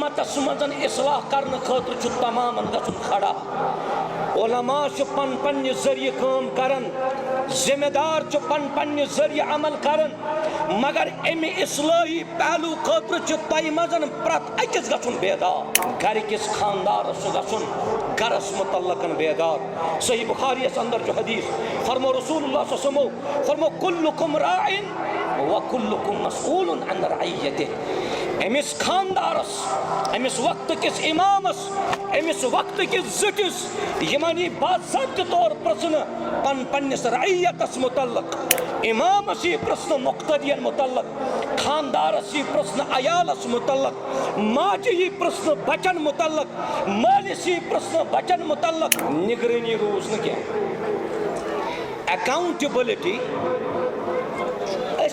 उम्मतस मजन इस्लाह करने खतर छु तमामन गछुन खड़ा। उलमा छु पन पन्ने जरिए काम करन, जिम्मेदार छु पन पन्ने जरिए अमल करन, मगर अमि इस्लाही पहलू खतर छु तय मजन प्रत अकिस गछुन बेदार। घर किस खानदार गछुन गरस मुतल्लकन बेदार। सही बुखारी अंदर जो हदीस फरमो रसूलुल्लाह सल्लल्लाहु अलैहि वसल्लम फरमो कुल्लुकुम राइन व कुल्लुकुम मसऊलुन अन रइयतिहि। अमिस खानदारस, अमिस वक्त किस इमामस, अमिस वक्त किस जुटिस यमनी बाज़ाब्ते तौर प्रश्न पन पन्निस रइयतस मुतल्लक। इमामस ये प्रश्न मुक्तदियन मुतल्लक, खानदारस ये प्रश्न अयालस मुतल्लक, माज ये प्रश्न बचन मुतल्लक, मालिस ये प्रश्न बचन मुतल्लक। निगरानी रोज न क्या अकाउंटेबिलिटी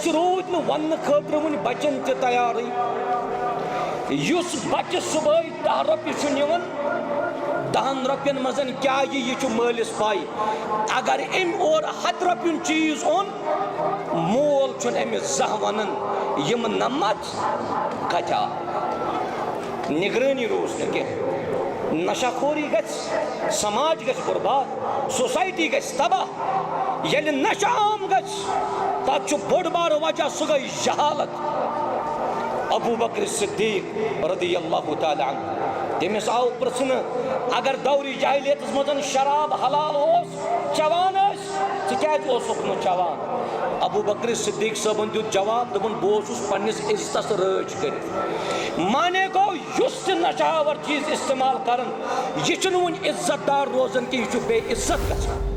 रोज न वन खतर वन बचन ते तैयार। युस बच्चे सुबह 10 रुपये निवन 10 रुपयन मजन क्या यह मालिस पाई। अगर अम और 100 रुपयन चीज ओन मोल अमिस जह वनन यम नमत कचा। निगरानी रोज न कह नशाखोरी गछ समाज गछ बर्बाद, सोसाइटी गछ तबाह। ये नशा आम गछ तथ बोड़ बार वजह सह गई जहालत। अबू बकर सिद्दीक रदियल्लाहु ताला अन्हु तमिस आव प्रश्न अगर दौरी जाहिलियत मजन शराब हलाल चवान क्या चवान। अबू बकर सिद्दीक सबन दुत जवाब दोपन बहुत पन्निस इज्जतस रच कर। माने गो युस नशावर चीज इस्तेमाल करन यह वन इज्जतदार रोजन कि यह बे इज्जत गछान।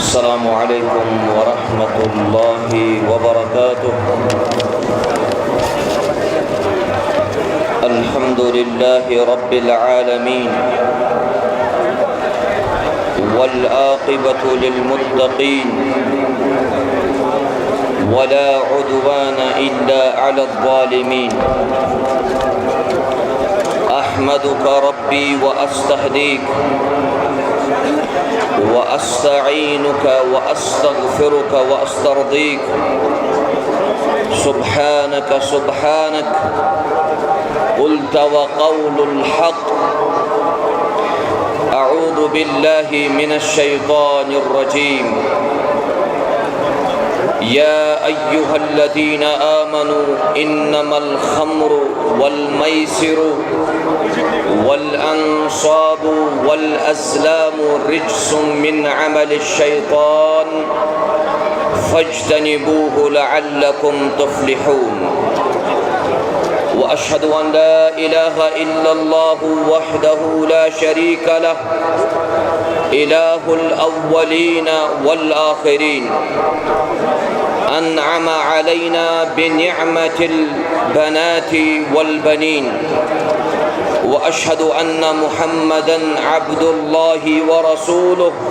अस्सलामु अलैकुम व रहमतुल्लाहि व बरकातुहू। अल्हम्दुलिल्लाहि रब्बिल आलमीन वल आक़िबतु लिल मुत्तक़ीन वला उद्वान इल्ला अलल ज़ालिमीन। अहमदुका रब्बी व अस्तहदीक व अस्तईनुका व अस्तगफिरुका व अस्तरदीक। सुब्हानक सुब्हानक क़ुल्त व क़ौलुल हक़। अऊज़ु बिल्लाहि मिनश शैतानिर रजीम। या अय्युहल्लज़ीना आमनू इन्नमल खम्रु वल मैसिरु वल अंसाबु वल अज़लामु रिज्सुम मिन अमलिश शैतान फज्तनिबूहु लअल्लकुम तुफ्लिहून। व अशहदु अन ला इलाहा इल्लल्लाहु वहदहु ला शरीका लहु इलाहुल अव्वलीन वल आखिरीन। अनअम अलैना बिनिअमतिल बनाति वल बनीन। व अशहदु अन्न मुहम्मदन अब्दुल्लाहि व रसूलुहु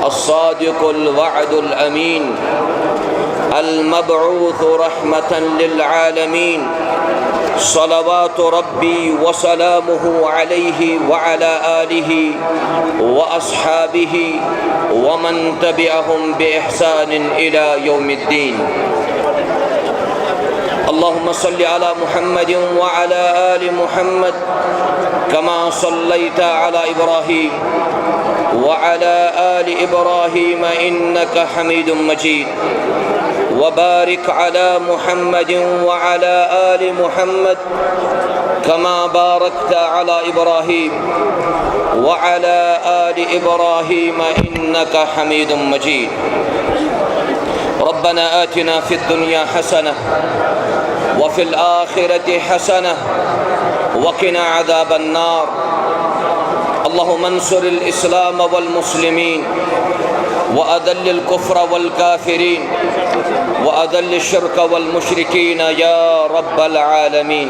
अस्सादिकुल वअदुल अमीन अल मबऊस रहमतन लिल आलमीन। सलवातु रब्बी व सलामुहु अलैहि व अला आलिहि व अस्हाबिहि व मन तबिअहुम बिइहसानिन इला यौमिद्दीन। अल्लाहुम्मा सल्लि अला मुहम्मदिन व अला आलि मुहम्मद कमा सल्लैता अला इब्राहीम व अला आलि इब्राहीम इन्नका हमीदुम मजीद। व बारिक अला मुहम्मदिन व अला आलि मुहम्मद कमा बारकता अला इब्राहीम व अला आलि इब्राहीम इन्नका हमीदुम मजीद। रब्बना आतिना फिद दुनिया हसनह व फिल आखिरति हसनह व क़िना अज़ाबन नार। अल्लाहुम्मा अंसुरिल इस्लाम वल मुस्लिमीन व अज़िल्लिल कुफ्र वल काफिरीन व अज़िल्लिश शिर्क वल मुशरिकीन या रब्बल आलमीन।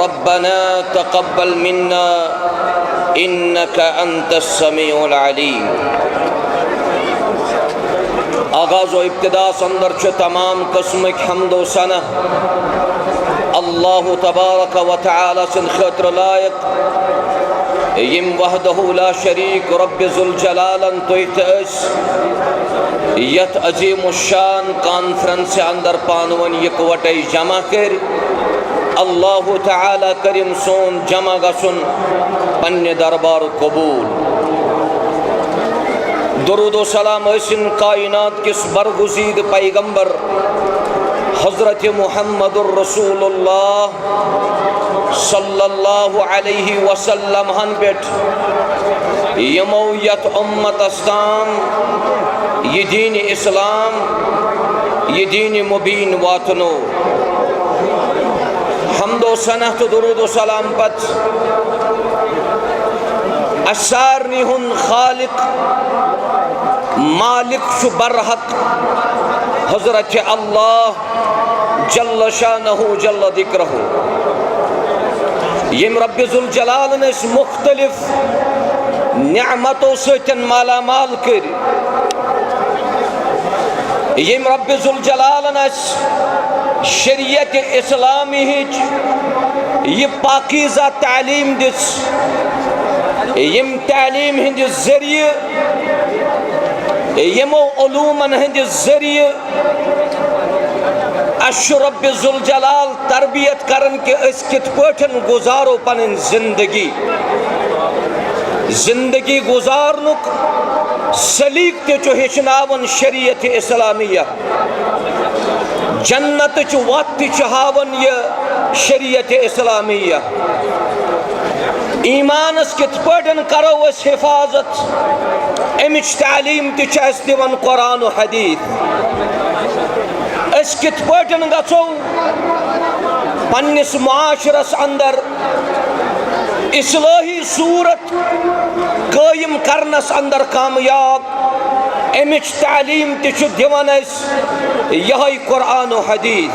रब्बना तक़ब्बल मिन्ना इन्नका अंतस समीउल अलीम। आगाज़ व इब्तिदा अंदर तमाम किस्म हम्द व सना अल्लाह तबारक व तआला सिन खैतर लायक यम वहदहु ला शरीक रब्ब ज़ुल जलालन तुस यथ अजीम शान कॉन्फ्रेंस अंदर पानवन इकवटे जमा कर अल्लाह तआला करीम सोन जमा गसुन पन्ने दरबार कबूल। दुरूद सलाम ऐसिन कायनात किस बरगुज़ीद पैगंबर हज़रत मुहम्मदुर रसूलुल्लाह सल्लल्लाहु अलैहि वसल्लम हन पेट यमो यत उम्मतस ताम ये दीन इस्लाम ये दीन मुबीन वातनो। हम्दो सनह तो दुरूद सलाम पत असारनी हुन खालिक मालिक शु बरहक हज़रत अल्लाह जल्ल शानहु जल्ल दिक्रहु। यम रब्ब ज़ुल जलाल ने मुख्तलिफ निअमतों से माला माल कर यम रब्ब ज़ुल जलाल ने शरीयत इस्लामी ये पाकीज़ा तालीम दिस यम तालीम हिंद ज़रिए यमो उलूमन हिंद ज़रिए रब्ब ज़ुल जलाल तरबियत करन के अस कित पठन गुजारो पन जिंदगी गुजारनुक सलीक ते हेचनावन शरीयत इस्लामिया जन्नत वत हावन यह शरीयत इस्लामिया ईमानस कित पठन करो अस हिफाजत अमिच तालीम तस दिवन कुरान व हदीस अस कित पठन गो पन्निस मुआशरस अंदर इस्लाही सूरत कायम करनस अंदर कामयाब अमिच तालीम दिवन यही कुरान व हदीस।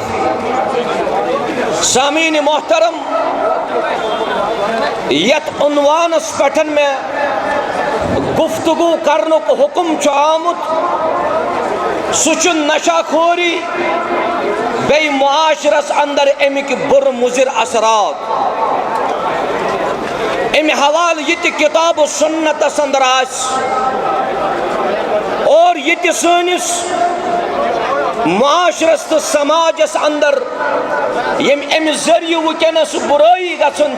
सामीन मोहतरम यत उन्वानस पठन में गुफ्तगू करनुक हुक्म आमुत सह नशाखोरी बे मुआशरस अंदर अमिक बुर मुजिर असरात अमि हवाल ये किताब सुन्नत अंदर और ये सनिस मुआशरस तो समाजस अंदर यम अमि जरिए वनस बुराई गसन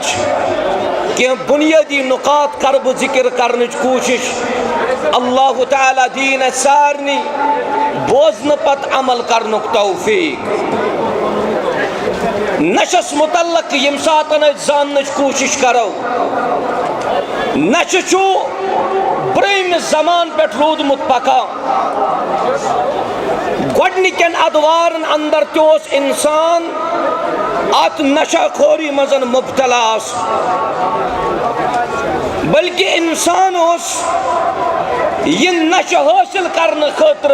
कह बुनियादी नुकात कर बह जिक्र करने कोशिश अल्लाह ताला दीन सारनी बोजन पत अमल करन तौफीक नशस मुतल्लक यम सातन जान कोशिश करो नश ब्रह्म जमान पे रूदमुत पकान गोडनिकन अदवारन अंदर तोस इंसान अत नशाखोरी मजन मुब्तला बल्कि इंसान यह नशा हासिल करने खतर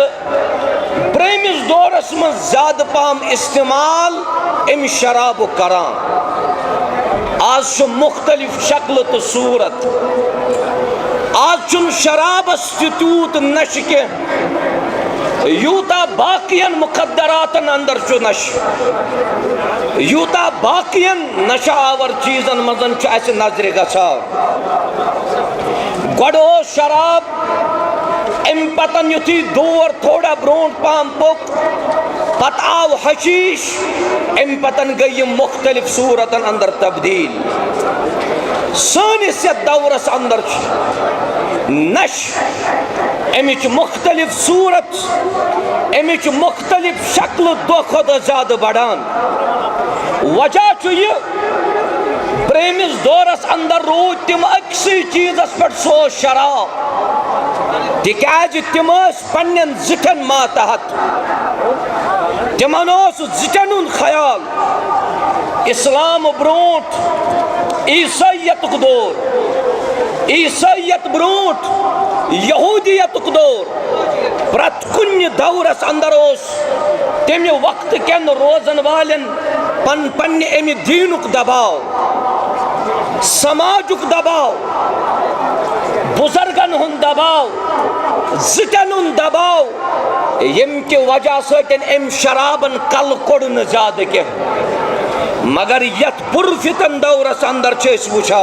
ब्रह्मिस दौरस मं ज्यादा पहम इस्तेमाल अम शराब करान। आज मुख्तलिफ शक्ल तो सूरत आज शराबस तूत नश के यूता बाकियन मुकद्दरातन अंदर नश यूता बाकियन नशावर चीजन मजन नजर गसान गो शराब अम पतन युथी दौर थोड़ा ब्रोट पहम पुक पत आव हशीश अम पतन गई मुख्तलिफ सूरतन अंदर तब्दील सानिस दौरस अंदर नश अमिच मुख्तलिफ सूरत अमिच मुख्तलिफ शक्ल दो खुद ज्यादा बढ़ान। वजह ब्रह्मिस दौरस अंदर रूद तम अक्सी चीजस पे सो शराब तिकाज तम पन्न जिठन मातहत तिमन जिठन हुंद ख्याल इस्लाम ब्रोट ईसाइत दौर ईसाइत ब्रोट यहूदियत दौर प्रत कुन दौरस अंदर तमि वक्त केन रोजन वालन पन्ने अमि दीनुक दबाव समाजुक दबाव बुजुर्गन हुंद दबाव जिटन हुंद दबाव यम के वजह सतन अम शराबन कल कोड़ न ज्यादा कह मगर यथ पुरफितन दौरस अंदर वुचा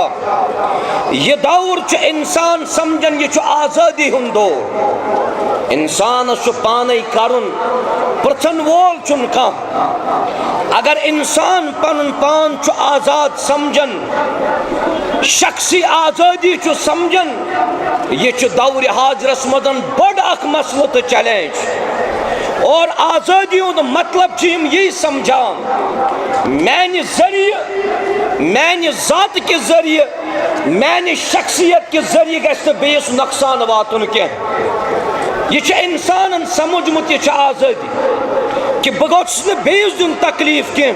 यह दौर इंसान समझन यह आज़ादी हुंद दौर इंसान पान करुन पृथन वोल चुन कह अगर इंसान पन पान आज़ाद समझन शख्सी आज़ादी समझन यह दौर हाजरस मदन बड़ अख मसल तो चैलेंज और आज़ादी मतलब यही समझान मैंने जरिए मैंने ज़ात के जरिए मैंने शख्सियत के जरिए गस बेस नुकसान वातुन कह यह इंसान समझमुत यह आज़ादी कि बह गोस बेस दिन तकलीफ कह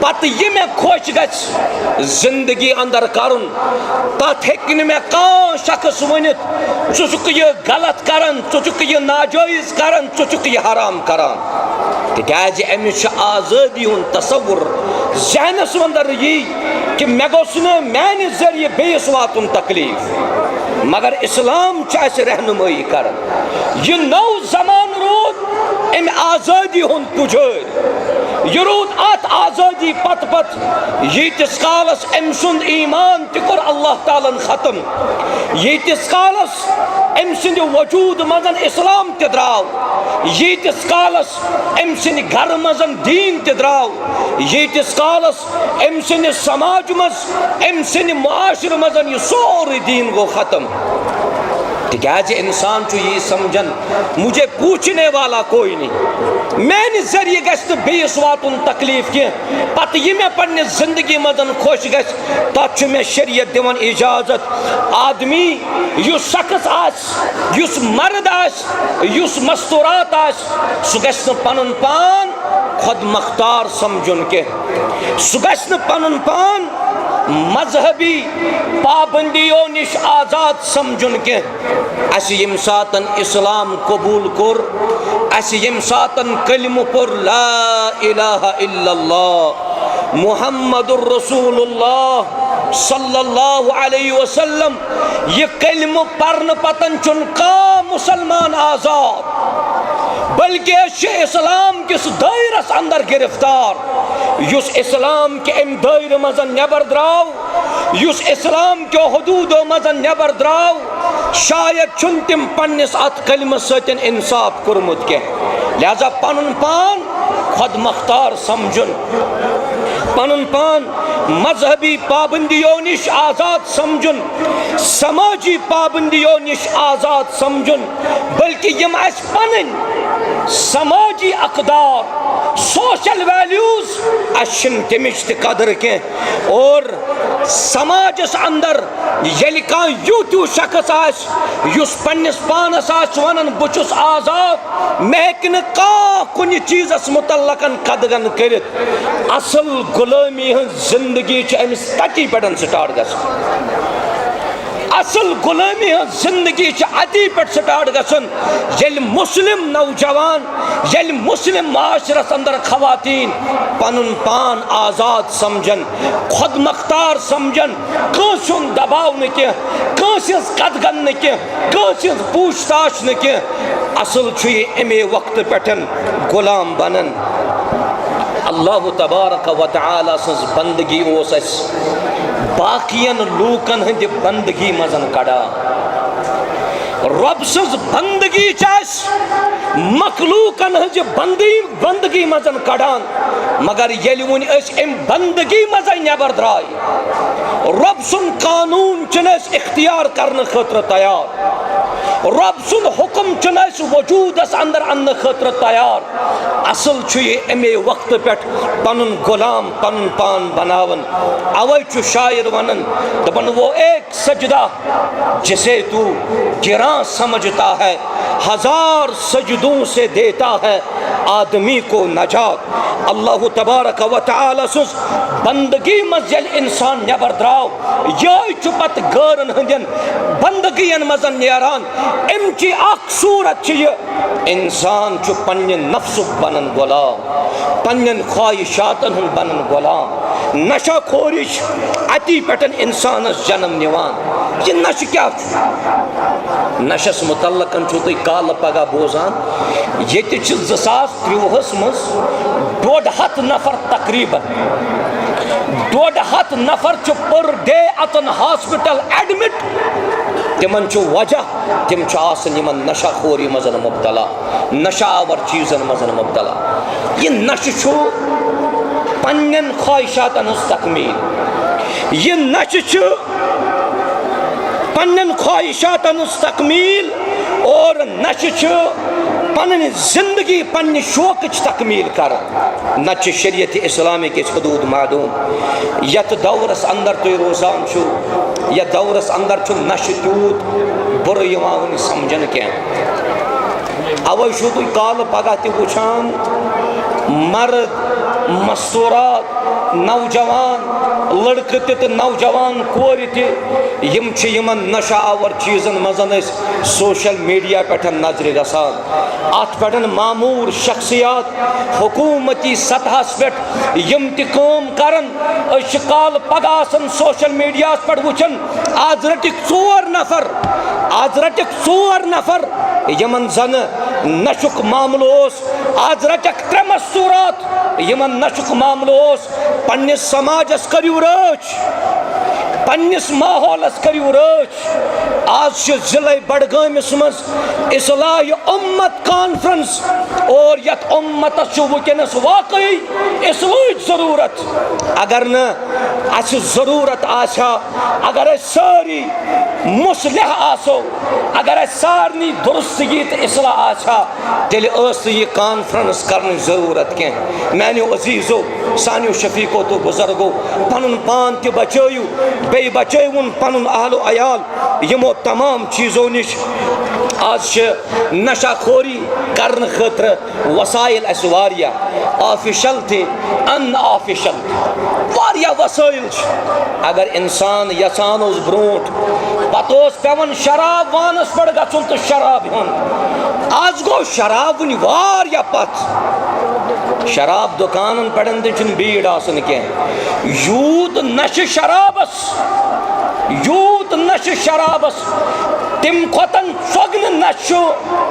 पत यह मे खुश जिंदगी अंदर करन तथ हेक मे कह शख्स वनित चुक यह गलत करान चुक यह नाजायज करान चुक यह हराम करान तिकाज अमिस आज़ादी हुन तसव्वुर जहनस अंदर यी कि मे गोस मैंने जरिए बेस वातुन तकलीफ मगर इस्लाम रहनुमाई करान यह नौ जमान रूद अम आज़ादी हुन पुजर यह रूद अत आज़ादी पत पत यीतिस कालस अम सुंद ईमान तोर अल्लाह तालन खत्म यीतिस कालस अम सिंद वजूद मजन इस्लाम ते द्राव यीतिस कालस अम सिंद घर मजन दीन ते द्राव यीतिस कालस अम सिंद समाज मज अम सिंद मुआशर मजन यह सोरे दीन गो खत्म तिकाज इंसान यही समझन मुझे पूछने वाला कोई नहीं मैंने जरिए गस बेस वातुन तकलीफ कह पत यह मे पन्ने जिंदगी मदन खुश गस तथ मे शरीयत दिवन इजाजत आदमी युस शख्स आस युस मर्द आस युस मस्तूरात आस सह गस पनुन पान खुद मख्तार समझुन के सह गस पनुन पान मजहबी पाबंदियों निश आज़ाद समझुन के यम सातन इस्लाम कबूल कोर यम सातन कलिम पोर ला इलाहा इल्लल्लाह मुहम्मदुर रसूलुल्लाह सल्लल्लाहु अलैहि वसल्लम यह कलिम पर्न पतन चुन का मुसलमान आज़ाद बल्कि इस्लाम किस दायरस अंदर गिरफ्तार युस इस्लाम के अम दायरे मजन नबर द्राव युस इस्लाम के हदूदो मजन नबर द्राव शायद चुन तिम पन्निस अत कलिमस सतन इंसाफ कुरमुत के लिहाजा पनुन पान खुद मख्तार समझुन पनुन पान मजहबी पाबंदियों निश आज़ाद समझुन समाजी पाबंदियों निश आज़ाद समझुन बल्कि यम अस पन समाजी अकदार सोशल वैल्यूज अशन तमिच कदर के और समाजस अंदर ये यूं शख्स आस युस पन्निस पानस आस वनन बुचुस आज़ाद मे हेक कुन चीज़स मुतल्लकन कदगन करित असल गुलामी हंस जिंदगी अमिस तटी पे स्टार्ट गसन असल गुलामी जिंदगी अती पे स्टार्ट गसन ये मुस्लिम नौजवान ये मुस्लिम माशरस अंदर खवातीन पनुन पान आज़ाद समझन खुद मख्तार समझन कंसन दबाव न कंस कदगन न कंस पूछताछ न असल अमे वक्त पे गुलाम बनन अल्लाह तबारक व तआला सज बंदगी बाकियन लूकन हंद बंदगी मजन कड़ा रब सज बंदगी मखलूकन हंज बंदगी मजन कड़ान मगर ये वन अम बंदगी मज नबर द्राय रब सुन कानून इख्तियार करने खतर तैयार रब सुन हुक्म वजूदस अंदर अन्न खतर तैयार असल अमे वक्त पे पनुन गुलाम पनुन पान बनावन अवै शायर वनन दपन वो एक सजदा जिसे तू गिरा समझता है हजार सजदों से देता है आदमी को नजात अल्लाह तबारक व तआला सुस बंदगी मजल इंसान नबर द्राव ये पत गरन हंदन बंदगियन मजन नेरान अमची अख सूरत इंसान पन्ने नफ्स बनन गुलाम पन्न ख्वाहिशातन हूँ बनन गुलाम नशा खोरिश अति पे इंसानस जन्म निवान यह नश क्या नशस मुतल्लकन छो तुम काल पगह बोजान ये 2023 मज 150 नफर तकरीबन 150 नफर पर डे अतन हॉस्पिटल एडमिट तिमन वजह तिम नशा खोरी मजन मुबतला नशावर चीजन मजन मुबतला ये नश पन्न ख्वाहिशातन तकमील ये नश पन्न ख्वाहिशातन तकमील और नश पन्न जिंदगी पन्न शौक तकमील कर न शरीयत इस्लामिक हदूद मालूम यथ दौरस अंदर तुम रोजान यथ दौरस अंदर नश तूत बुर समझन क्या अवे तुम काल पगह त वुचान मर्द मस्तूरात नौजवान लड़के तो नौजवान कोर तमन नशा आवर चीजन मजन सोशल मीडिया पे नजर गसान अत पे मामूर शख्सियात हुकूमती सतह पे तम काल पगह सोशल मीडिया पे वुचन आज रटिक 4 नफर आज रटिक 4 नफर यमन जन नशुक मामलो आज रटक 3 मस्तूरात यमन नशुक मामलो पन्निस समाजस करियो रच पन्निस माहौलस करियो रच आज जिले बडगामिस मज इस्लाह उम्मत कॉन्फ्रेंस और यत उम्मतस वुकनस वाकई इस्लाह जरूरत अगर न अस जरूरत आशा अगर सारी मुसलिह आसो अगर सारनी दुरुस्तगी तो इस्लाह आशा तेल यह कॉन्फ्रेंस करने जरूरत कह मानो अजीजो सानियो शफीको तो बुजुर्गो पन पान त बचयु बे बचयन पन अहलो अयाल यमो तमाम चीज़ों निश आज नशाखोरी करने खतर वसाइल वारिया ऑफिशल थे अन ऑफिशल वारिया वसाइल अगर इंसान यसान ब्रोट पत पेवन शराब वानस पे गन तो शराब हन आज गो शराब वारिया पत शराब दुकान पे भीड़ आसन कह यूत नश शराबस यूत नश शराबस तिम खोतन सोगन नशो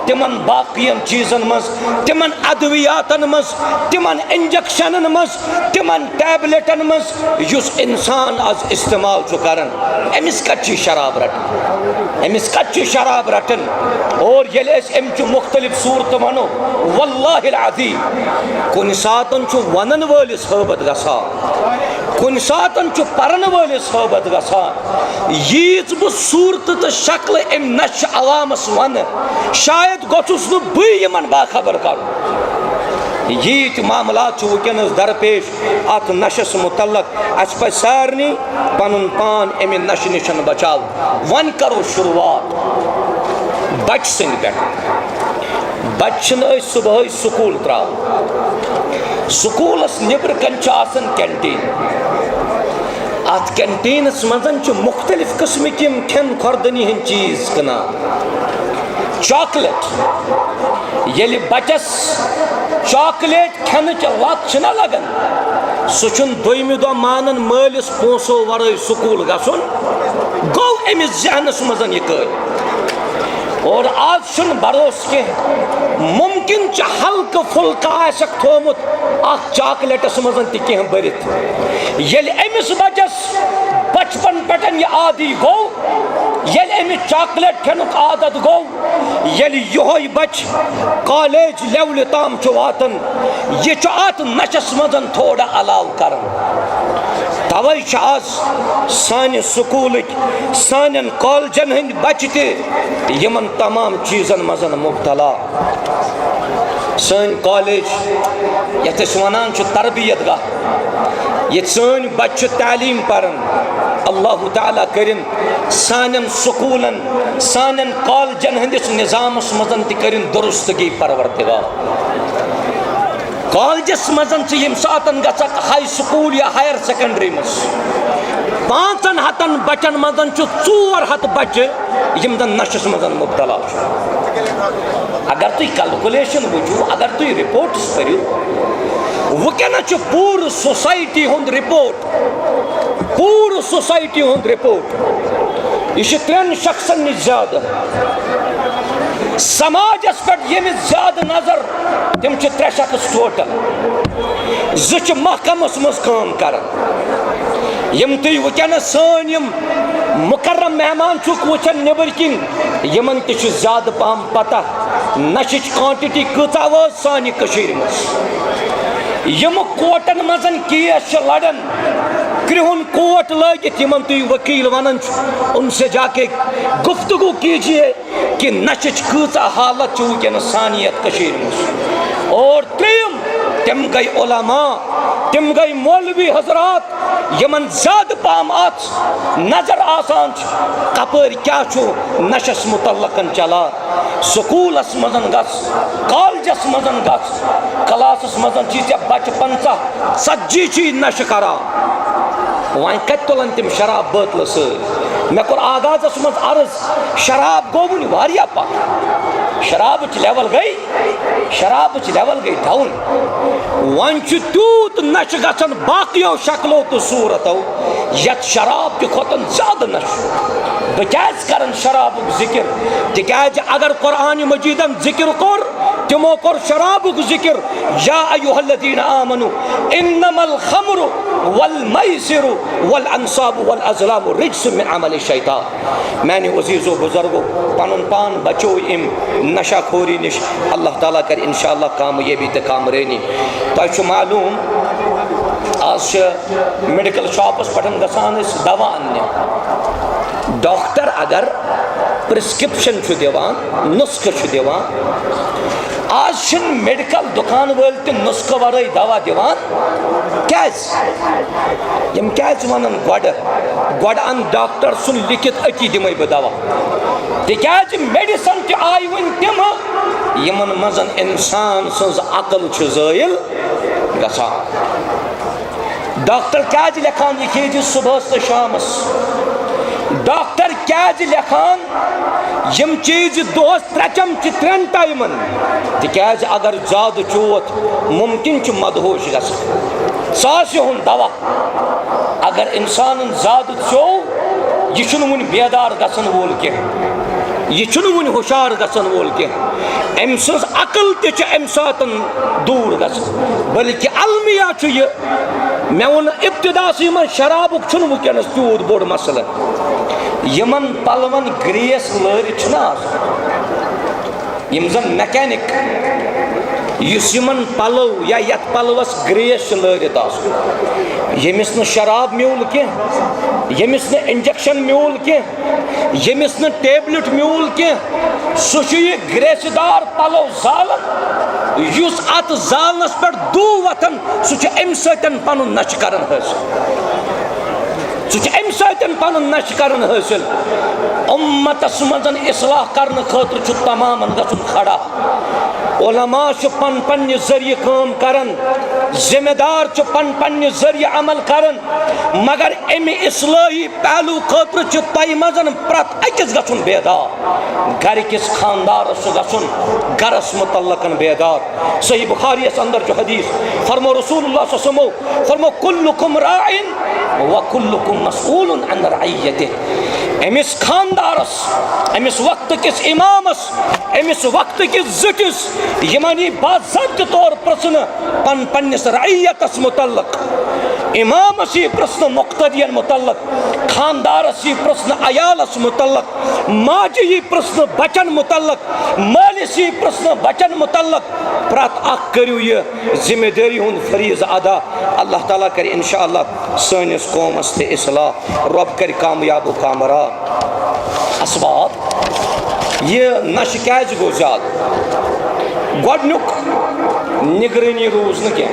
तिमन बाकियन चीजन मज तिमन अद्वियातन मज तिमन इंजेक्शन मज तिमन टैबलेटन मज युस इंसान आज इस्तेमाल करन अमिस कच्ची शराब रटन अमिस कच्ची शराब रटन और ये अमचु मुख्तलिफ सूरत वनो वल्लाहिल अज़ीम कुन सातन वनन वलिस हबत गसा कुन सातन परन वलिस हबत गसा यीज बह सूरत तो शक्ल अम नश अवामस वन शायद गोचुस बन बाखबर कर यीत मामलात वुकनस दरपेश अत नशस मुतल्लक अस पे सारनी पन पान अमि नश निश बचाव वन करो शुरुआत बच सद पे बच्चन सुबह स्कूल त्राव स्कूलस नबर कन कैंटीन अत कैंटीनस मजन मुख्तलिफ किस्म किम खेन खुरदनी हंद चीज कना चॉकलेट ये बचस चॉकलेट खेन लत लगन सह दोयमि दो मानन मालिस पोसो वर स्कूल गसन गो अमिस जहनस मजन यह कल और आज भरोस कह मुमकिन हल्क फुल्क आसक थोमुत चॉकलेटस मजन तह भरित ये अमिस बचस बचपन पे यह आदि गो ये अमिस चॉकलेट खेनुक आदत गो ये योह बच कॉलेज लेवल ताम वातन यह अत नशस मजन थोड़ा अलाव कर तवे आज सान स्कूल सान कॉलेजन हंद बच तमन तमाम चीजन मजन मुबतला सन कॉलेज ये वनान तरबियत गाह ये सन बच्चे तालीम परन अल्लाह ताला करिन सानन स्कूलन सानन कॉलेजन हंदिस निज़ामस मजन तरिन दुरुस्तगी परवरदिगार कॉलेजस मजन यम सातन गसक हाई स्कूल या हायर सेकेंडरी मज 500 बचन मजन 400 बच्चे यम जन नशस मजन मुबतला अगर तुम कैलकुलेशन वुचु अगर तुम रिपोर्ट्स करू वुकन पूर सोसाइटी हुंद रिपोर्ट पूर सोसाइटी हुंद रिपोर्ट यह त्रेन शख्सन निश ज्यादा समाजस पे यमिस ज्यादा नजर तम त्रे शख्स टोटल ज महकमस मज काम कर यम तुम वनस सन यम मुकर्रम मेहमान चुक वुचान नबर किन यमन तह ज्यादा पहम पता नशच क्वांटिटी कचा वो सानि कशीर मज यम कोटन मजन केस लड़न कृहुन कोट लगित यमन तुम वकील वनान उनसे जाके गुफ्तगू कीजिए कि नशच कचा हालत वनस सानियत कशीर मज। और त्रेम तम गई उलमा तम गई मौलवी हजरात यमन ज्यादा पहम अत नजर आसान कपर क्या नशस मुतल्लकन चला स्कूलस मजन गस कॉलेजस मजन गस क्लासस मजन बच्चे 50-40 नश करा वह कत तुलन तम शराब बोतल सर मे कोर आगाजस मज अर्ज शराब गो वन वारिया पक शराब लेवल गई डाउन वन तूत नश गन बाकियों शक्लों तो सूरतों यत शराब के खोतन ज्यादा नश बह क्या कर शराब जिक्र तिकाज अगर कुरान मजीदन जिक्र कोर तमो कोर शराब जिक्र या अय्युहल्लज़ीना आमनु इन्नमल खम्रु वल मैसिरु वल अंसाबु वल अज़लामु रिज्सुम मिन अमलि शैतान। मैंने अज़ीज़ो बुजुर्गो पनुन पान बचो इम नशाखोरी निश अल्लाह ताला कर इंशाअल्लाह कामयाबी ते कामरानी। तो मालूम आज मेडिकल शॉपस पटन गसान दवा अन्न डॉक्टर अगर प्रिस्क्रिप्शन दिवान नुस्ख दिवान आज मेडिकल दुकान वल नुस्ख वरई दवा दिवान क्या वन गड अन डॉक्टर सुन लिखित अति दिम बह दवा तिकाज मेडिसन आय वन तम यमन मजन इंसान सज अकल ज़ायल गसान। डॉक्टर क्या लिखान यह खीज सुबह तो शामस डॉक्टर क्या लिखान यम चीज दोस 3 चमच 3 टाइमन तिकाज अगर ज्यादा चोत मुमकिन मदहोश गन दवा अगर इंसान ज्यादा चो यह वन बेदार गसन वोल कह यह वन हुशार गसन वोल कह अम सज अकल तम सात दूर गसन बल्कि अलमिया मे वो इब्तिदासी मन शराबुक वनस तूत बोड़ मसल यमन पलवन ग्रेस लरित यम जन मैकेनिक यमन पलव या यथ पलवस ग्रेस लरित यमिस न शराब म्यूल कह यमिस न इंजेक्शन म्यूल कह यमिस न टेबलेट म्यूल कह सह ग्रेसदार पलव जालन युस अत जालनस पे दू वतन सह अम सतन पन नश कर पन नश कर हासिल उम्मतस मजन इस्लाह करने खतर तमाम गन खड़ा उलमा पन पन्ने जरिए काम करन जिम्मेदार पन पन्ने जरिए अमल करन मगर अमि इस्लाही पहलू खतर तय मजन प्रत अकिस गन बेदार घर किस खानदारस गन गरस मुतल्लकन बेदार। सही बुखारी अंदर हदीस फरमो रसूलुल्लाह सल्लल्लाहु अलैहि वसल्लम फरमो कुल्लुकुम राइन व कुल्लुकुम मसऊलुन अन रइयतिहि अमिस खानदारस अमिस वक्त किस इमामस अमिस वक्त किस जटिस यमनी बाज़ाब्त तौर प्रश्न पन पन्निस रइयतस मुतल्लक इमामस यह प्रश्न मुक्तदियन मुतल्लक खानदारस यह प्रश्न अयालस मुतल्लक माजी यह प्रश्न बचन मुतल्लक मालिस यह प्रश्न बचन मुतल्लक प्रत अख करियो यह जिम्मेदारी हुन फरीज अदा अल्लाह ताला कर इंशाअल्लाह सनिस कौमस ते इस्लाह रब कर कामयाब कामरा। असबाब यह नश क्या गो ज्यादा गोडनुक निगरानी रूज न क्या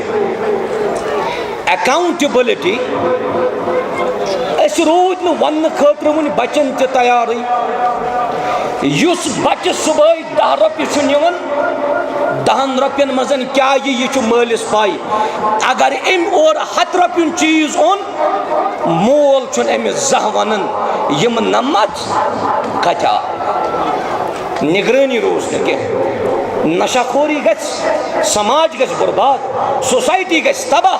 अकाउंटेबिलिटी रूद न वन खतर वन बचन ते तैयार युस बच्चे सुबह 10 रुपये निवन 10 रुपयन मजन क्या यह मालिस पाई अगर अम और 100 रुपयन चीज ओन मोल अमिस जह वन यम नमत कथा निगरानी रोज न कह नशाखोरी गस समाज गस बर्बाद सोसाइटी गस तबाह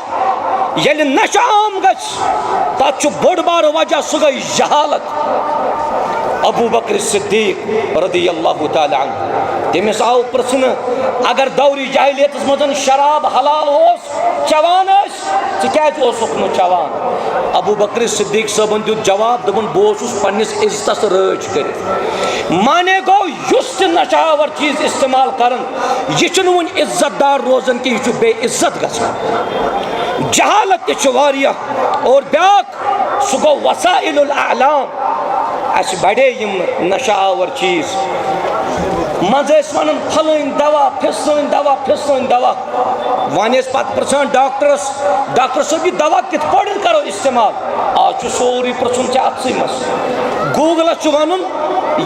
ये नशा आम गस तथ बोड़ बार वजह सह गई जहालत अबू बकर सिद्दीक रदियल्लाहु ताला अन्हु तमिस आव प्रश्न अगर दौरी जाहिलियत मज शराब हलाल चवान चवान अबू बकर सिद्दीक साहबन दित जवाब दोपन बहुत पन्निस इज्जतस राज कर माने गो युस नशावर चीज इस्तेमाल करन यह वन इज्जतदार रोजन कि यह बे इज्जत गसान जहालत और ब्याक सह गो वसाइलुल आलाम अस बड़े नशावर चीज मज वन फलन दवा फिसन दवा फिसन दवा वन पत पृछान डॉक्टरस डॉक्टर साहब यह दवा कित पड़ करो इस्तेमाल आज सोरी पृछुन अतसै मस गूगलस वन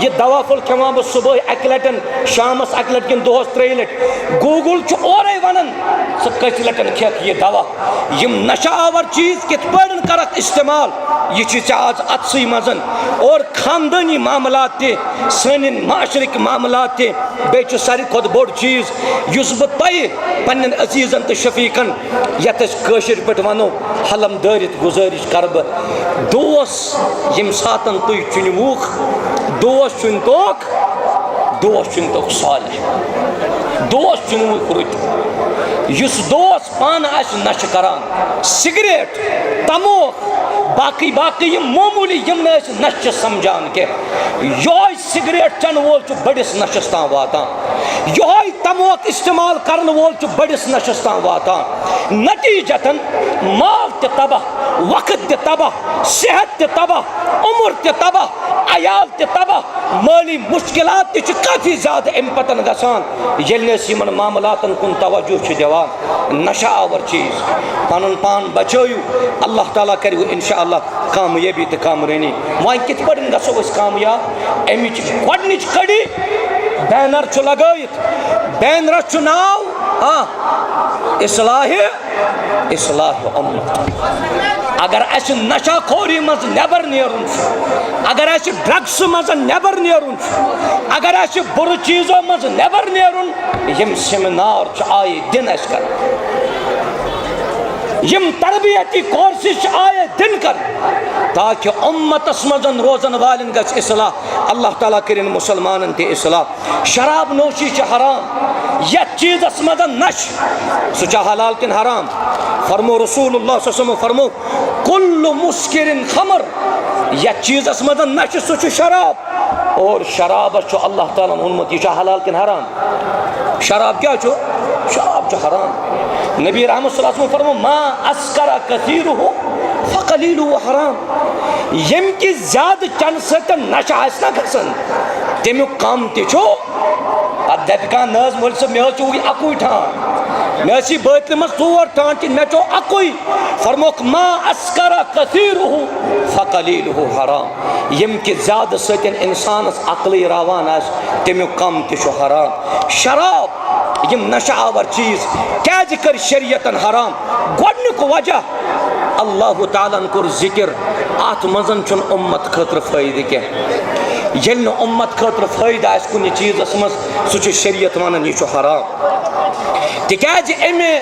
यह दवा फल खेवा बह सुबह अक लटन शामस अक लट कि दोहस 3 लट गूगल और वन सह कत लटन खेक यह दवा यम नशावर चीज कित पड़ कर इस्तेमाल यह आज अतसै मजन और खानदानी मामलात सन माशरक मामलात बे सारी खुद बोड़ चीज युस बह तह पन्न अजीजन तो शफीकन यत कशर पे वनो हलम दारित गुजारिश कर बह दोस यम सातन तुम चुनवुख दोस चुनतोक सालिह दोस चुनवुख रुत युस दोस पान नश करान सिगरेट तमोक बाकी बाकी यम मामूली यम नश समझान के योय सिगरेट चन वोल बड़िस नशस तां वातान योय तमोक इस्तेमाल करन वोल बड़िस नशस तां वातान नतीजतन माल ते तबाह वक्त ते तबाह सेहत ते तबाह उम्र ते तबाह अयाल ते तबाह माली मुश्किलात ते काफी ज्यादा अम पतन गसान यमन मामलातन कुन तवज्जो दिवान नशा आवर चीज पन पान बचयू अल्लाह ताला कर इंशाअल्लाह कामयाबी तो कामरानी वह कित गो कामयाब अमिच गडनिच कड़ी बैनर लगत बैनरस नाव इस्लाह उम्मत अगर अस नशा खोरी मज नबर नेरुन अगर अस ड्रग्स मज नबर नेरुन अगर अस बुर चीजों मज नबर नेरुन यम सेमिनार आए दिन अस कर यम तरबियती कोर्सिस आए दिन कर ताकि उम्मतस मजन रोजन वालन गछ इस्लाह अल्लाह ताला करिन मुसलमानन ते इस्लाह शराब नोशी हराम यह चीजस मजन नश सह हलाल किन हराम फरमो रसूलुल्लाह सल्लल्लाहु अलैहि वसल्लम फरमो कुल्लु मुस्किरिन खमर यह चीजस मजन नश सह शराब और शराब अल्लाह ताला उन्मत यह हलाल किन हराम शराब क्या शराब हराम नबी रहमत सल्लल्लाहु अलैहि वसल्लम फरमो मा अस्करा कसीरुहु फकलीलुहु हराम यम कि ज्यादा चन सतन नशा आसना गसन तमिक कम तिछो अब दपकान नज मोल से मे चो अकुई ठान मे बोतल मज 4 ठान कि मे चो अकुई फरमोक मा अस्करा कसीरुहु फकलीलुहु हराम यम कि ज्यादा सतन इंसानस अक्ल रावान आस तमिक कम तिछो हराम शराब यम नशा आवर चीज क्या कर शरीयतन हराम गोडनुक वजह अल्लाह ताला कोर जिक्र अत मजन छुन उम्मत खतर फायदे कह ये उम्मत खतर फायदा आस कुन चीजस मज सह शरीयत वन यह हराम तिकाज अमे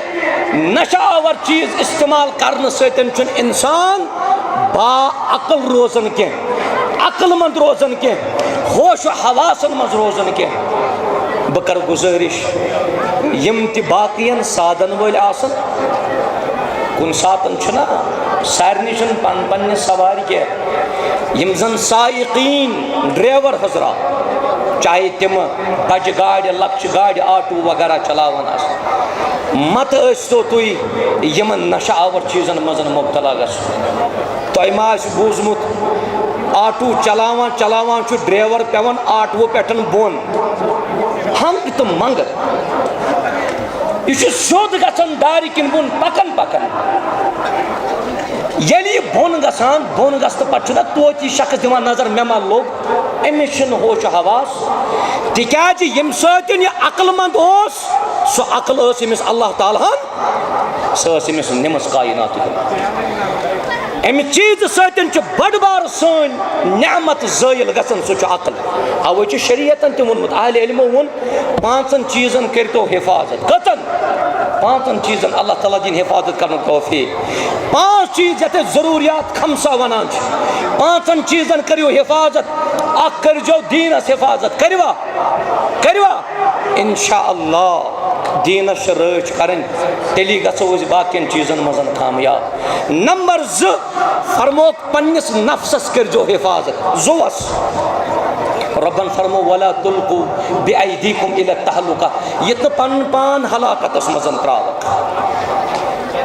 नशा आवर चीज इस्तेमाल करने सतन इंसान बा अकल रोजन कह अकलमंद रोजन कह होश हवासन मज रोजन कह बह कर गुजारिश यम ति बाकियन साधन वल आसन कुन सातन छना सारनी छन पन पन्ने सवारी के यम जन साइकीन ड्राइवर हजरा चाहे तिम बज गाड़ लक्ष गाड़ आटो वगैरह चलावन आस मत तो तुम यमन नशा आवर चीजन मजन मुब्तला गस तोय मा बूजमुत आटो चलावान चलावान ड्राइवर पेवन आटो पे बोन हम तो मंग यह सोद गसान दारि किन बोन पकन पकन ये बोन गसान बोन गस तो पे तोत शख्स दिवान नजर मे मा लोग अमिस होश हवास तिकाज यम सतन यह अक्लमंद सह अक्ल अमिस अल्लाह ताला सह अमिस निमस कायनात अमि चीज सतन बड़ बार सन नेमत ज़ायल गसन सह अकल। अवे शरीयतन ते वोनमुत अहले इल्मो वोन 5 चीजन करो हिफाजत। कतन 5 चीजन अल्लाह ताला दिन हिफाजत कर तौफीक। 5 चीज ये जरूरियात खमसा वनान 5 चीजन करो हिफाजत। अख करजो दीनस हिफाजत करवा इंशाअल्लाह दीनस रच कर तेली गो बाकियन चीजन मजन कामयाब। नंबर 2 फरमोक पन्निस नफ्सस करजो हिफाजत जुवस। रब्बन फरमो वला तुल्कू बिअयदीकुम इला तहलुका यत पन पान हलाकतस मजन त्रावक।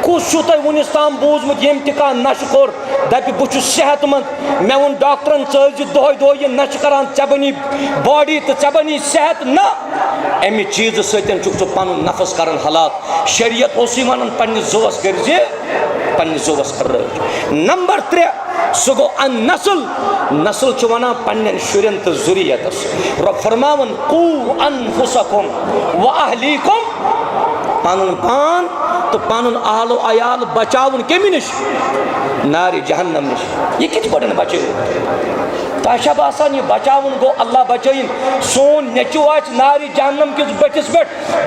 कुछ तुम वुनिस ताम बूझमुत यम तह नश कोर दप बहुत सेहतमंद मे वो डॉक्टरन चज दो यह नश करान ऐ बनी बॉडी तो ऐ बनी सेहत न अमि चीज सतन पन नफस कर हलाक। शरीयत वन पन्निस जुवस कर्जे पन्निस जुवस रच। नंबर 3 सह गो अन नस्ल वन पन्न शुरन तो जुरियतस। रब फरमावन कू अनफुसकुम व अहलीकुम पन पान तो पन आहलो अयाल बचावन कमि नश नारि जहन्नम नश। यह कित पड़न बचो तह बसान यह बचावन गो अल्लाह बचन सोन नेचु आज नारि जहन्नम किस बटिस पे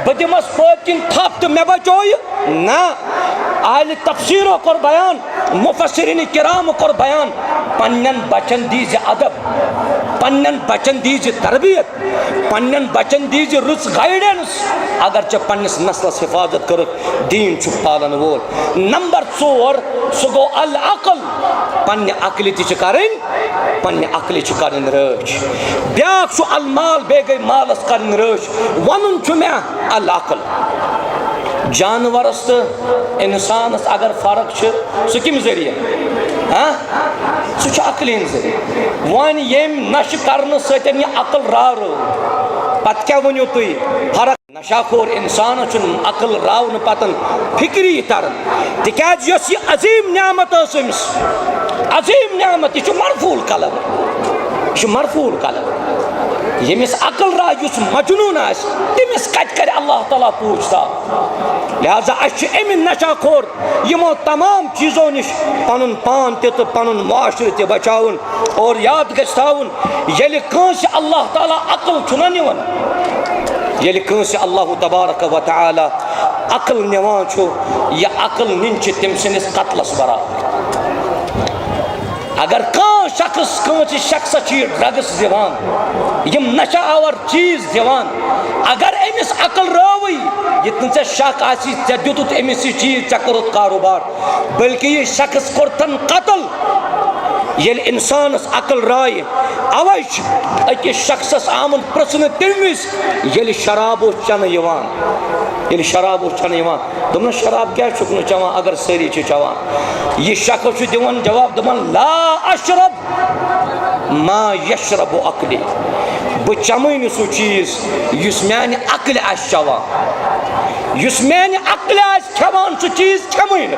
बह दिमस पकिन थप तो मे बचो ना। आहल तफसीरो कोर बयान मुफस्सिरीन किराम कोर बयान पन्न बचन दीज अदब पन्न बचन दीज तरबियत पन्न बचन दीज रुच गाइडेंस अगर चे पन्निस नस्लस हिफाजत कर दीन छु पालन वोल। नंबर 4 सह गो अल अकल पन्ने अकल पन्ने अकल रच। ब्याक छु अल माल बे गई मालस कर रच। वन छु मे अल अकल जानवरस तो इंसानस अगर फर्क सह कम जरिए सह अकलिन जरिए। वन यम नश कर सतन यह अकल राव पत क्या वनो तुम फर्क नशाखोर इंसान अकल रावन पतन फिक्री तरन तिकाज यह अजीम न्यामत अजीम न्यामत यह मरफूल कलम मरफूल कलम। यमिस अकल रा युस मजनून तमिस कत कर अल्लाह ताला पूछता। लिहाजा अमि नशाखोर यमो तमाम चीज़ों निश पन पान तो पन माशर त बचावन और याद गछ थावन येल कांस अल्लाह ताला अकल छुना निवन येल कांस अल्लाह तबारक व तआला अकल निवान छु यह अकल निन तम सनिस कतलस बराबर। अगर कांस शख्स ड्रग्स दिवान यम नशा आवर चीज दिवान अगर अमिस अकल रावई ये शक आसी ऐ दुत अमिस चीज ऐ कोरुत कारोबार बल्कि यह शख्स कोरतन कतल ये इंसानस अकल राय। अवै अकिस शख्सस आमन प्रश्न तम ये शराब चन ये शराब चन दोपन शराब क्या चवान अगर सारी चवान यह शख्स दिवान जवाब दपान ला अशरब मा यशरब अकली बह चमन सह चीज युस म्यान अकल चवान युस म्यान अकल खेवान सह चीज खेमन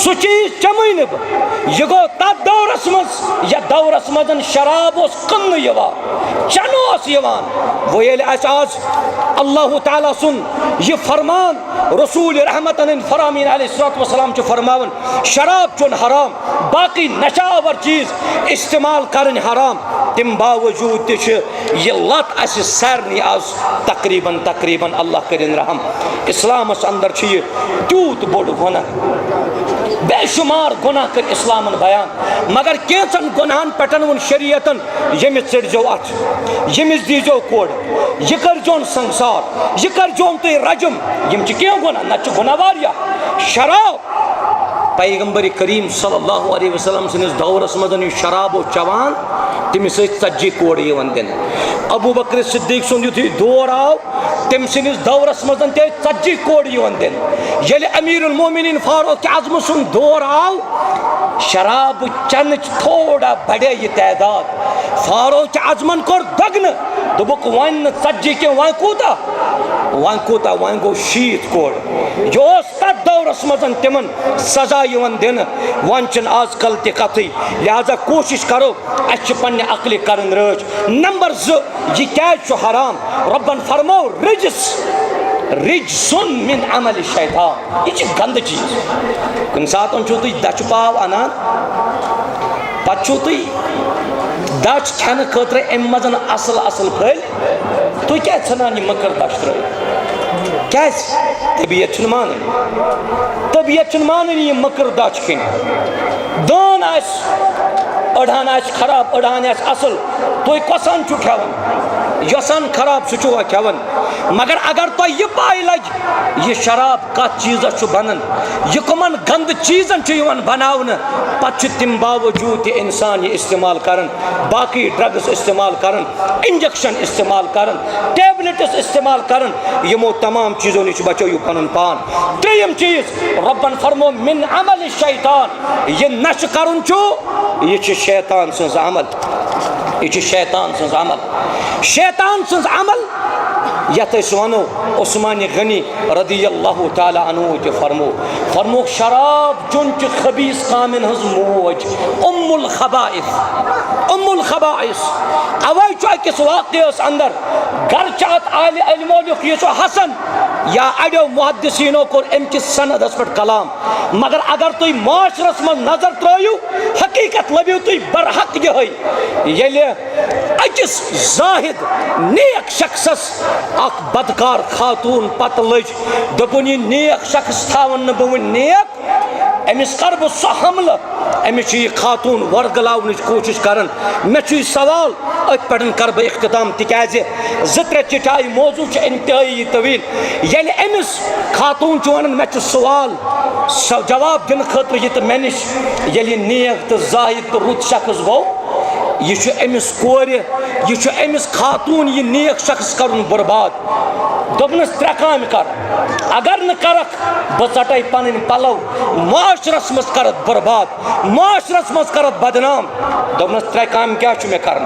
सह चीज चमन यह गो तथ दौरस मज या दौरस मज शराब कन्न चन वो ये आज अल्लाह ताला सुन यह फरमान रसूल रहमतन फरामीन अलैहिस्सलाम फरमावन शराब चुन हराम बाकी नशावर चीज इस्तेमाल कर हराम तम बावजूद यह लत अस सारे आज तकरीबन अल्लाह करिन रहम इस्लामस अंदर तूत बोड़ गुनाह बेशुमार गुनाह कर इस्लाम बयान मगर कैंसन गुनाहन पटन वो शरीयतन यमिस चढ़ो अथ यमिस दीजो कोड़ यह करजोन संसार यह करजोन तुम रजम यम क्या गुनाह न गुनाह वारिया शराब पैगंबर करीम सल्लल्लाहु अलैहि वसल्लम सनिस दौरस मज शराब चवान तमिस 40 कोड़ दिन अबू बकर सिद्दीक सुंद युथी दौर आव तम सनिस दौरस मज 40 कोड़ दिन ये अमीरुल मोमिनीन फारूक आज़म सुंद दौर आव शराब चन थोड़ा बढ़े यह तादाद फारूक आज़मन कोर दगन दोपुक वन 40 के वन कूता वन गो 60 कोड़ यह तथ दौरस मज तिमन सजा दिन वन आजकल तथ लिहाजा कोशिश करो अस पन्ने अकल कर रच। नंबर 2 यह क्या हराम रब्बन फरमो रिजिस रिजसुन मिन अमल शैतान, यह गंद चीज। कुन सात छो तुम दच पाव अनान पु तुम दच खेन खतर अम मज असल असल फल तुम क्या ान यह मकर दच त्र क्या तबीयत मान तबीयत मान यह मकर दच खन दान अड़ान खराब अड़ान असल तुम कसान खेवान यसान खराब सह खेवान मगर अगर तुम यह पाई लगे यह शराब कत चीज़ बनान यह कमन गंद चीज़न बनावन पे तम बावजूद इंसान यह इस्तेमाल करन बाकी ड्रग्स इस्तेमाल करन इंजेक्शन इस्तेमाल करन टेबलेट्स इस्तेमाल करन यमो तमाम चीज़ों नश बचो पन पान। त्रेयम चीज़ रब्बन फरमो मिन अमल शैतान, यह नश करन यह शैतान सज अमल, यह शैतान सज अमल, शैतान सज अमल यथ वनो उस्मान गनी रदी अल्लाह तआला अन्हु फरमो शराब चुन खबीस कामिन हज मोज उम्मुल खबाइस अवै अकिस वाक़ियस अंदर गर्च अत आले इल्मोलुक यह हसन या अड़ो मुहद्दिसीनो कोर अमकिस सनदस पे कलाम मगर अगर तुम माशरस मज नजर त्रयू हकीकत लभ्यू तुम बरहक ये अकिस जाहिद नेक शख्सस अख बदकार खातून पत लज दोपन यह नेक शख्स थावन बह नेक अमिस कर बह सह हमल अमिस यह खातून वर्गलावन कोशिश कर मे सवाल अत पे कर बह इख्तिताम तिकाज त्रे चिठाई मौजू इंतहाई तवील ये अमिस खातून वन मे सवाल जवाब दिन खतर यह मे नश ये नेक तो जाहिद तो रुत शख्स गो यह अमिस कोर यह अमिस खातून यह नेक शख्स कर बर्बाद दोपनस त्रे काम कर अगर न करक बह टे पन पलव माशरस मज कर बर्बाद माशरस मज कर बदनाम दोपनस त्रे काम क्या मे कर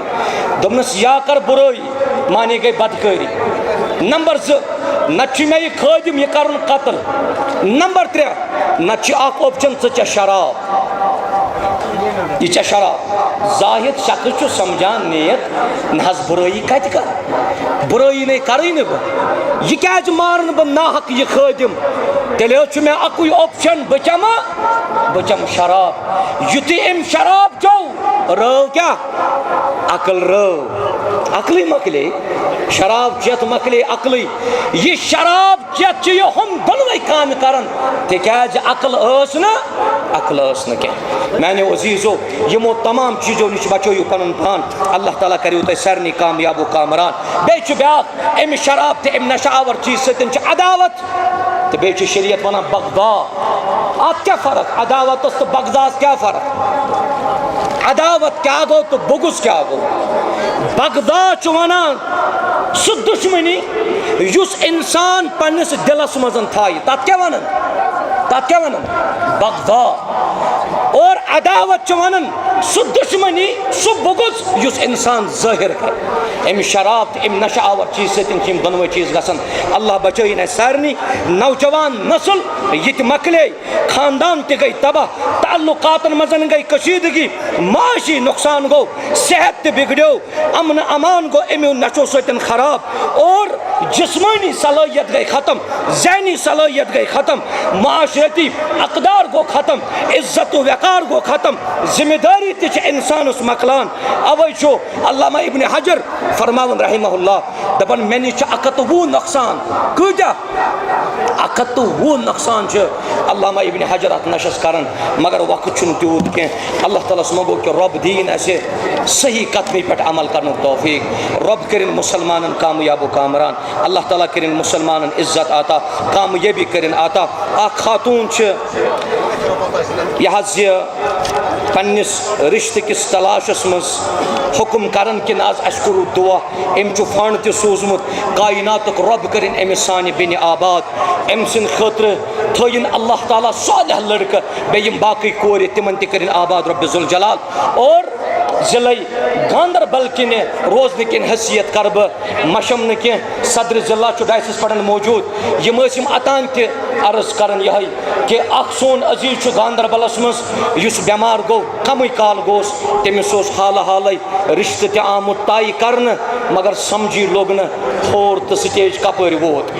दोपनस या कर बुराई मानी गई बदकारी नंबर 2 न मे यह खादिम यह कर कत्ल नंबर 3 न ऑप्शन चे शराब यह शराब जाहिद शख्स समझान नेक न बुराई कत कर बुराई नहीं करी बह यह क्या मारन बह नाहक यह खादिम तेल मे अकु ऑप्शन बह चम शराब युति अम शराब चो रव क्या अकल रव अकली मकले शराब चेत मकले अकली यह शराब चेत यह हम दोनों काम कर तिकाज अकल क्या मैंने अजीज़ो यमो तमाम चीज़ों नश बचो पन पान अल्लाह ताला करू तुम सारे कामयाबो कामरान बे ब्या अम शराब तो अम नशावर चीज सत अदावत तो बे शरीयत वन बगदा अत क्या फ़र्क अदावत तो बगदास क्या फ़र्क अदावत क्या गो तो बुगुस क्या गो बगदा वनान सह दुश्मनी युस इंसान पन्निस दिलस मजन थाय तत क्या वन बगदा और अदावत वन सह दुश्मनी सह बुगुस युस इंसान जाहिर कर अम शराब तो अम नशा आवर चीज सत दोनों चीज गसन अल्लाह बचन सारे नौजवान नस्ल ये मकले खानदान ते गई तबाह ताल्लुकातन मजन गई कशीदगी माशी नुकसान गो सेहत ते बिगड़ो अमन अमान गो अमो नशो सतन खराब और जिस्मानी सलाहियत गई ख़त्म ज़हनी सलाहियत गई ख़त्म माशरती अकदार गो ख़त्म इज्जत वक़ार गो ख़त्म जिम्मेदारी ते इंसान मकलान अवै छो अल्लामा इब्न हजर फरमावन रहमहुल्लाह दपन मे नश 120 नुकसान कूजा 120 नुकसान अल्लामा इब्न हजर अत नशस कर मगर वक्त तूत कह अल्लाह ताला मंगो कि रब दीन असे सही कथमी पे अमल कर तौफीक रब कर मुसलमान कामयाब कामरान अल्लाह ताला कर मुसलमान इज्जत आता कामयाबी कर आता खातून यह पन्निस रिश्ते किस तलाशस मज हुक्म करन कि आज करू दुआ अम फंड त सूजमुत कायनातुक रब कर अमिस सानि बिन आबाद अम सिंद खतर थयन अल्लाह ताला सालिह लड़का बेयम बाकी कोर तिमन त कर आबाद रब जुल जलाल और ज़िले गांदरबल किन रोजन किन हैसियत कर बह मशम न कह सदर ज़िला डाइसिस पे मौजूद यम अतान अर्ज करन यह कि अख सोन अजीज गांदरबलस मज बेमार गो कम काल गोस तमिस हाल हाल रिश्ते ते आमुत तय कर मगर समझी लोग न फोर्थ स्टेज कपर वोत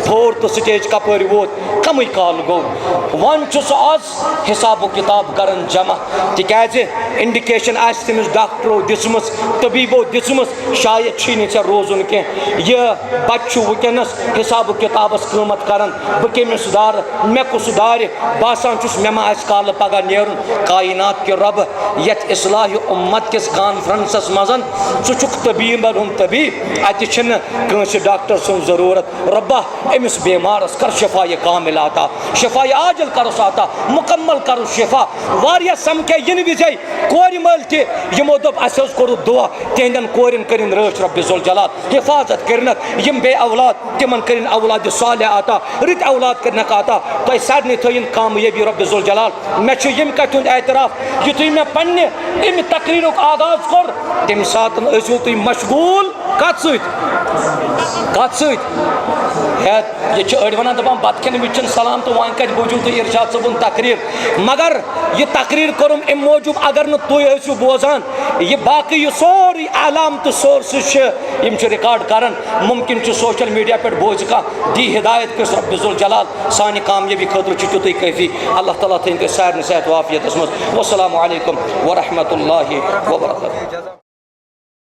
फोर्थ स्टेज कपर वोत कम काल गो वन आज हिसाब किताब कर जमा तिकाज इंडिकेशन आस तमिस डॉक्टरों दिसम तबीबो दिसम शायद छी चे रोजुन कह यह बच्चु वनस हिसाब किताबस कीमत कर बह कम सुधार मे कुछ सुधार बासान मे मा काल पगह नेरुन कायनात के रब यथ इस्लाह उम्मत किस कॉन्फ्रेंसस मजन ज़ुक तबीबन हुन तबीब अत डॉक्टर सुन जरूरत रब्बा अमिस बेमारस कर शिफा कामिल आता शिफा आजल करुस आता मुकम्मल करुस शिफा वारिया समके इन विजय कोर मल तमो दोप अस कोर दुआ तिहंदन कोरन करिन रच रब्बि ज़ुल जलाल हिफाजत करनक यम बे औलाद तिमन करिन औलाद सालिह आता रित औलाद करनक आता तो सारे थन कामयाबी रब्बि ज़ुल जलाल मे यम कथ एतराफ युथु मे पन्ने अमि तकरीरुक आगाज कोर तम सात तुम मशगूल कत ये अड़ वन दपान बत खेन विच सलाम तो वन कत बोजू तुम इरशाद सबन तकरीर मगर यह तकरीर करुम अम मौजूब अगर न तुम बोजान यह बाकी यह सोरी आलाम तो सोर्स रिकॉर्ड करान मुमकिन सोशल मीडिया पे बोज कह दी हिदायत कस रब्बि ज़ुल जलाल सानि कामयाबी खतर तुत काफी अल्लाह ताला थन सारे सेहत वाफियत मज वस्सलामु अलैकुम व रहमतुल्लाहि व बरकातुहू।